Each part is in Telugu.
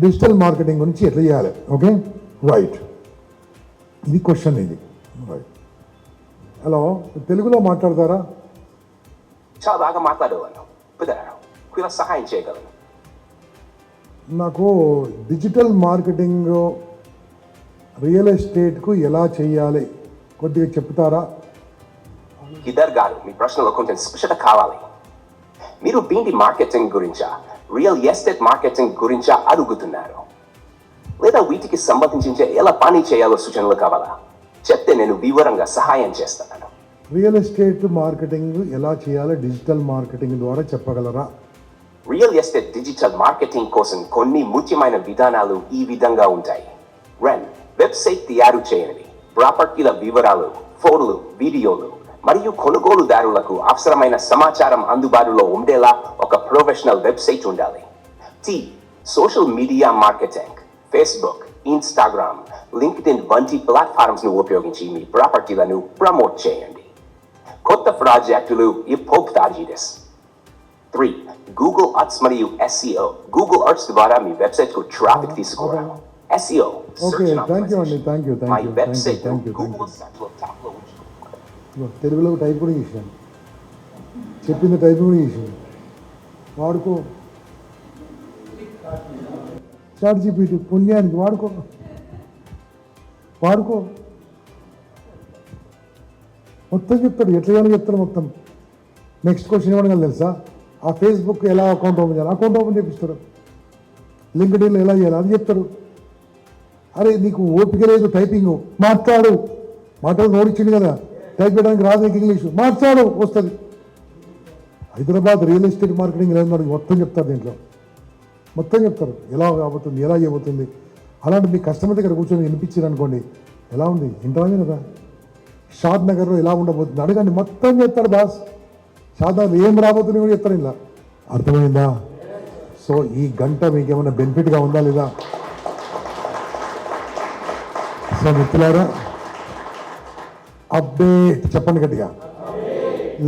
డిజిటల్ మార్కెటింగ్ గురించి ఎట్లా చేయాలి. ఓకే, రైట్, ఇది క్వశ్చన్. ఇది రైట్. హలో, తెలుగులో మాట్లాడతారా? చాలా బాగా మాట్లాడేవాళ్ళు. కుదరదు, సహాయం చేయగలను. నాకు డిజిటల్ మార్కెటింగ్ రియల్ ఎస్టేట్కు ఎలా చేయాలి కొద్దిగా చెప్తారా? గిద్దర్ గారు, మీ ప్రశ్నలో కొంచెం స్పష్టత కావాలి. మీరు B2B మార్కెటింగ్ గురించా, రియల్ ఎస్టేట్ మార్కెటింగ్ గురించా అడుగుతున్నారు, లేదా వీటికి సంబంధించి ఎలా పని చేయాలో సూచనలు కావాలా? చెప్తే నేను వివరంగా సహాయం చేస్తాను. రియల్ ఎస్టేట్ మార్కెటింగ్ ఎలా చేయాలో డిజిటల్ మార్కెటింగ్ ద్వారా చెప్పగలరా? రియల్ ఎస్టేట్ డిజిటల్ మార్కెటింగ్ కోసం కొన్ని ముఖ్యమైన విధానాలు ఈ విధంగా ఉంటాయి. వెబ్సైట్ తయారు చేయండి. ప్రాపర్టీల వివరాలు, ఫోటోలు, వీడియోలు మరియు కొనుగోలుదారులకు అవసరమైన సమాచారం అందుబాటులో ఉండేలా ఒక ప్రొఫెషనల్ వెబ్సైట్ ఉండాలి. Social media marketing. Facebook, Instagram, LinkedIn వంటి ప్లాట్ఫామ్స్ ను ఉపయోగించి మీ ప్రాపర్టీలను ప్రమోట్ చేయండి. కొత్త ప్రాజెక్టులు టార్గెట్స్. 3. గూగుల్ అర్ట్స్ మరియు SEO. గూగుల్ అర్ట్స్ ద్వారా మీ వెబ్సైట్ కు ట్రాఫిక్ తీసుకురావడం. SEO. ఓకే, థ్యాంక్ యూ అండి, థ్యాంక్ యూ. తెలుగులో టైప్ కూడా చేసాను, చెప్పింది టైప్ కూడా చేసాను. వాడుకో, ChatGPT పుణ్యానికి వాడుకో. మొత్తం చెప్తాడు, ఎట్లా చేయాలో చెప్తాడు మొత్తం. నెక్స్ట్ క్వశ్చన్ ఏమనగలరు తెలుసా? ఆ ఫేస్బుక్ ఎలా అకౌంట్ ఓపెన్ చేయాలి, అకౌంట్ ఓపెన్ చేపిస్తారు. లింక్డ్ఇన్లో ఎలా చేయాలి అది చెప్తారు. అరే నీకు ఓపిక లేదు, టైపింగ్ మాట్లాడు నోడిచ్చింది కదా, టైప్ చేయడానికి రాదు నీకు ఇంగ్లీష్, మాట్లాడు వస్తుంది. హైదరాబాద్ రియల్ ఎస్టేట్ మార్కెటింగ్ ఎలా మొత్తం చెప్తారు, దీంట్లో మొత్తం చెప్తారు ఎలా కాబోతుంది, ఎలా చేయబోతుంది. అలాంటి మీ కస్టమర్ దగ్గర కూర్చొని వినిపించారు అనుకోండి, ఎలా ఉంది ఇంటర్వ్యూ కదా, షాద్ నగర్లో ఎలా ఉండబోతుంది అడగండి, మొత్తం చెప్తారు బాస్. షాద్ నగర్ ఏం రాబోతుంది కూడా చెప్తారు. ఇలా అర్థమైందా? సో ఈ గంట మీకు ఏమైనా బెనిఫిట్గా ఉందా లేదా? సో మిత్రులారా, అప్డేట్ చెప్పండి గట్టిగా,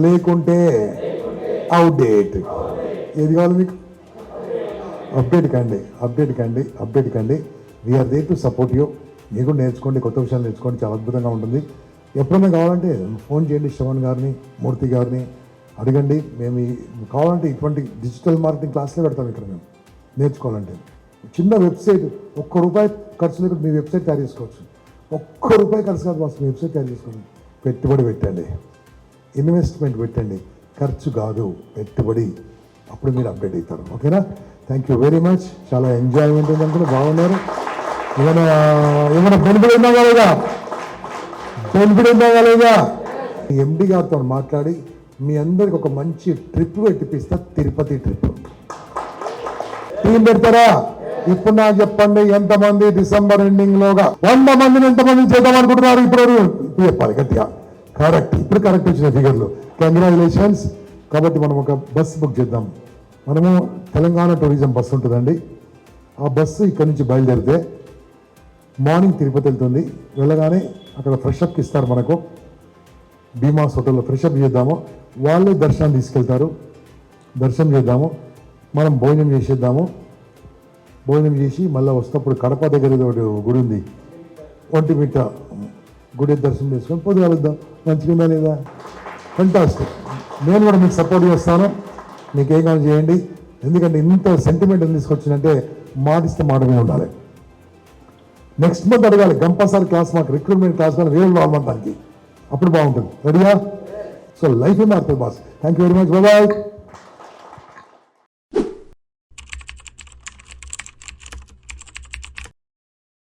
లేకుంటే అవుట్డేట్. ఏది కావాలి మీకు? అప్డేట్ కండి. We are there to support you. మీరు కూడా నేర్చుకోండి, కొత్త విషయాలు నేర్చుకోండి, చాలా అద్భుతంగా ఉంటుంది. ఎప్పుడైనా కావాలంటే ఫోన్ చేయండి, శ్రవణ్ గారిని, మూర్తి గారిని అడగండి. మేము కావాలంటే ఇటువంటి డిజిటల్ మార్కెటింగ్ క్లాస్లే పెడతాం ఇక్కడ. మేము నేర్చుకోవాలంటే చిన్న వెబ్సైట్, ₹1 ఖర్చు లేకుండా మీ వెబ్సైట్ తయారు చేసుకోవచ్చు. ₹1 ఖర్చు కాదు బాస్, మీ వెబ్సైట్ తయారు చేసుకోండి. పెట్టుబడి పెట్టండి, ఇన్వెస్ట్మెంట్ పెట్టండి, ఖర్చు కాదు పెట్టుబడి. అప్పుడు మీరు అప్డేట్ అవుతారు. ఓకేనా? Thank you very much. చాలా ఎంజాయ్మెంట్ ఉందనుకుంటే బాగున్నారు. ఏమైనా బెనిఫిట్ ఉందా లేదా? ఎండి గారితో మాట్లాడి మీ అందరికి ఒక మంచి ట్రిప్ పెట్టిపిస్తా, తిరుపతి ట్రిప్. టీం పెడతారా? ఇప్పుడు నాకు చెప్పండి, ఎంతమంది డిసెంబర్ ఎండింగ్ లోగా 100 మందిని ఎంతమంది చేద్దాం అనుకుంటున్నారు? ఇప్పుడు చెప్పాలి గట్టిగా. ఇప్పుడు కరెక్ట్ వచ్చిన ఫిగర్లు. కంగ్రాచులేషన్స్. కాబట్టి మనం ఒక బస్ బుక్ చేద్దాం. మనము తెలంగాణ టూరిజం బస్సు ఉంటుందండి. ఆ బస్సు ఇక్కడ నుంచి బయలుదేరితే మార్నింగ్ తిరుపతి వెళ్తుంది. వెళ్ళగానే అక్కడ ఫ్రెషప్కి ఇస్తారు మనకు. భీమాస్ హోటల్లో ఫ్రెషప్ చేద్దాము, వాళ్ళే దర్శనం తీసుకెళ్తారు. దర్శనం చేద్దాము, మనం భోజనం చేసేద్దాము. భోజనం చేసి మళ్ళీ వస్తప్పుడు కడప దగ్గర గుడి ఉంది, ఒంటిమిట్ట గుడి దర్శనం చేసుకొని పొద్దుగా వెళ్దాం. మంచిగా లేదా? ఫెంటాస్టిక్. నేను కూడా మీకు సపోర్ట్ చేస్తాను. మీకేం కావాలి చేయండి. ఎందుకంటే ఇంత సెంటిమెంట్ తీసుకొచ్చిందంటే మాటిస్తే మాటమే ఉండాలి. నెక్స్ట్ మంత్ అడగాలి, కంపల్సరీ క్లాస్ మాకు రిక్రూట్మెంట్ క్లాస్ కానీ వేరే వాళ్ళకి, అప్పుడు బాగుంటుంది. రెడీగా? సో లైఫ్ మారుతుంది boss. Thank you very much. Bye.